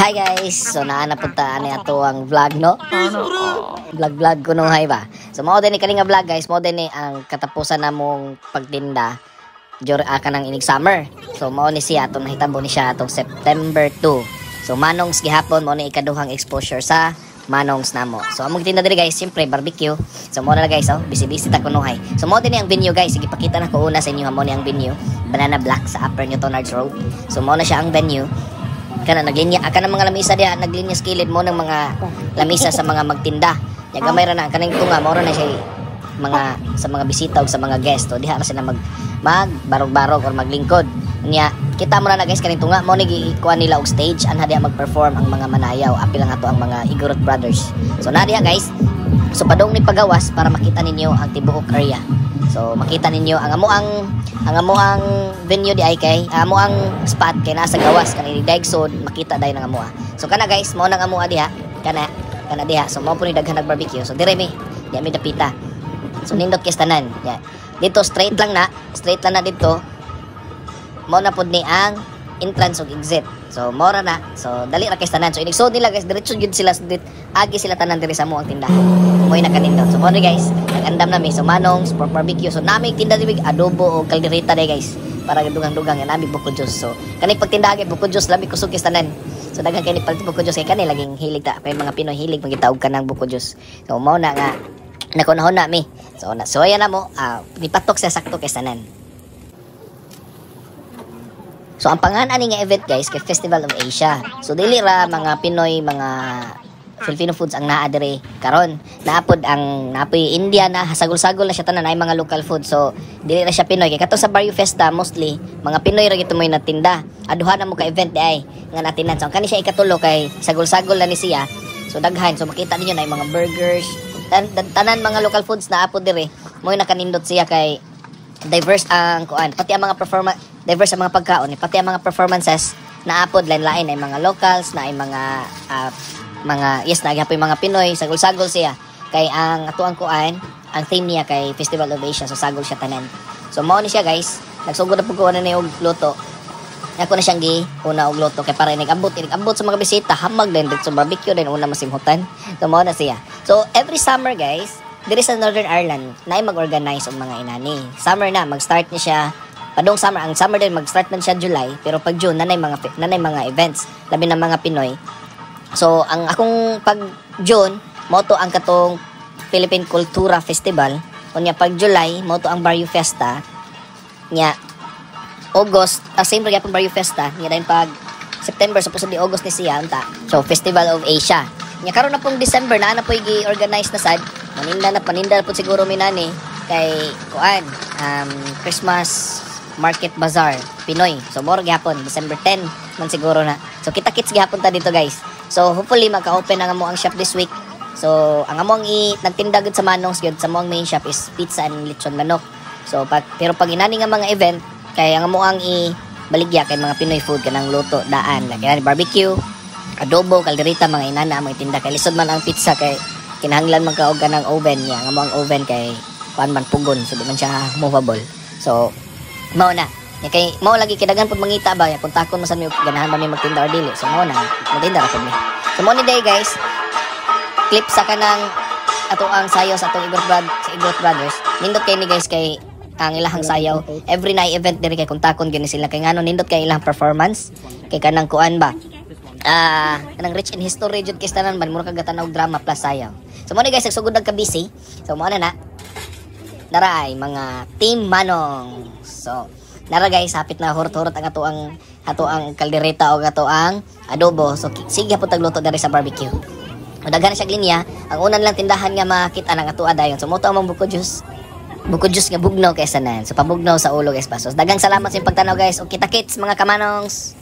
Hi guys! So naana punta ani ato ang vlog no? Vlog ko no hay ba? So mao din ni kani nga vlog guys, mao din ni ang katapusan namong pagtinda kanang inig summer. So mao ni siya atong nahitabo ni siya atong September 2. So manongs gihapon mao ni ikaduhang exposure sa manongs namo. So among tinda diri guys, siyempre barbecue. So mao na guys, busy ta kuno hay. So mao din ni ang venue guys, sige pakita na ko una sa inyo mao ni ang venue. Banana Black sa Upper Newtonards Road. So mao na siya ang venue. Kana naglinya aka ng mga lamisa diha, naglinya skilid mo ng mga lamisa sa mga magtinda. Ya gamay ra na kaning tunga mao ra na siya mga sa mga bisita ug sa mga guest. So diha na sila magbarog-barog or maglingkod. Nya kita mo na guys kaning tunga mao ni gikuha nila og stage anha diha magperform ang mga manayaw apil lang ato ang mga Igorot Brothers. So na diha guys. So padong ni pagawas para makita ninyo ang tibuok area. So makita ninyo ang amuang venue di ay kay amuang spot kay nasa gawas kanini daigson makita day nang amua. So kana guys mao nang amua diha kana diha. So mao po ni daghan nag barbecue. So dire mi dapita. So nindot kay tanan. Ya. Dito straight lang na dito. Mao na pud ni ang entrance ug exit. So mao ra na. So dali ra kay tanan. So inigsod nila guys diretso gyud sila agi sila tanan dire sa amuang tindahan. Moy na kanindot. So mao guys nag-andam nami so manongs for barbecue. So nami tinda diri adobo o kaldereta day guys para dugang-dugang yan nami buko juice. So kani pagtindahan buko juice labi kusog kay tanan. So daghan kay ni palti buko juice kay kani laging hilig ta kay mga Pinoy hilig magitaog ka ng buko juice. So mao na nga nakunahon na mi. So ayan na mo nipatok sa sakto kay tanan. So ang pangalan ani nga event guys kay Festival of Asia. So dili ra mga Pinoy mga Filipino foods ang naa diri karon. Naapoy India na sagol-sagol na siya tanan ay mga local food. So dili ra siya Pinoy kay kato sa Barrio Fiesta mostly mga Pinoy ra gito moy natinda. Aduha na mo ka event di ay nga natinan. So kani siya ikatulo kay sagol-sagol na ni siya. So daghan so makita ninyo na mga burgers tanan mga local foods na apo diri. Moy nakanindot siya kay diverse ang kuan pati ang mga diverse ang mga pagkaon pati ang mga performances na apod lain-lain ay mga locals na ay mga yes na gyapon mga Pinoy sagol-sagol siya kay ang atuang kuan ang theme niya kay Festival of Asia so sagol siya tanan. So mao ni siya guys nagsugod na pud ko na ni og luto. Ako na siyang una og luto kay para nag-ambot sa mga bisita hamag din dito sa barbecue din una masimhutan. So mao na siya. So every summer guys diri sa Northern Ireland naay mag-organize og mga inani. Summer na mag-start ni siya padong summer ang summer din mag-start man siya July pero pag June nanay mga events labi na mga Pinoy. So ang akong pag June mo to ang katong Philippine Cultura Festival unya pag July mo to ang Barrio Fiesta nya August same ra gyapon Barrio Fiesta nya dayon pag September supposed di August ni siya unta. So Festival of Asia nya karon na pong December na poy gi-organize na sad paninda po siguro minani kay kuan Christmas Market Bazaar Pinoy. So more gihapon December 10 man siguro na. So kita-kits gihapon ta dito guys. So hopefully magka-open ang amuang shop this week. So ang amuang nagtinda gud sa manongs gud sa amuang main shop is pizza and lechon manok. So pero pag inani nga mga event kay ang amuang baligya kay mga Pinoy food kanang luto daan like barbecue, adobo, kaldereta mga inana mga tinda kay lisod man ang pizza kay kinahanglan man ka og kanang oven niya. Ang amuang oven kay kuan man pugon so di man siya movable. So mao na kay mao lagi kidagan pud mangita ba kung takon man sa mi ganahan ba mi magtinda or dili. So mao na magtinda ra pud mi. So mao ni day guys clip sa kanang ato ang sayaw sa atong Igorot Brothers. Nindot kay ni guys kay ang ilahang sayaw every night event diri kay kung takon gani sila kay ngano nindot kay ilang performance kay kanang kuan ba kanang rich in history jud kay tanan man mura kag tanaw drama plus sayaw. So mao ni guys nagsugod ka busy. So mao na naraay mga team manong. So nara guys hapit na hurot-hurot ang ato ang kaldereta o ato ang adobo. So sige po tagluto diri sa barbecue. O daghan siya linya. Ang unan lang tindahan nga makita nang ato adayon. So mo to among buko juice nga bugnaw kay sanan. So pabugnaw sa ulo guys pa. So daghang salamat sa pagtanaw guys. O kita-kits mga kamanongs.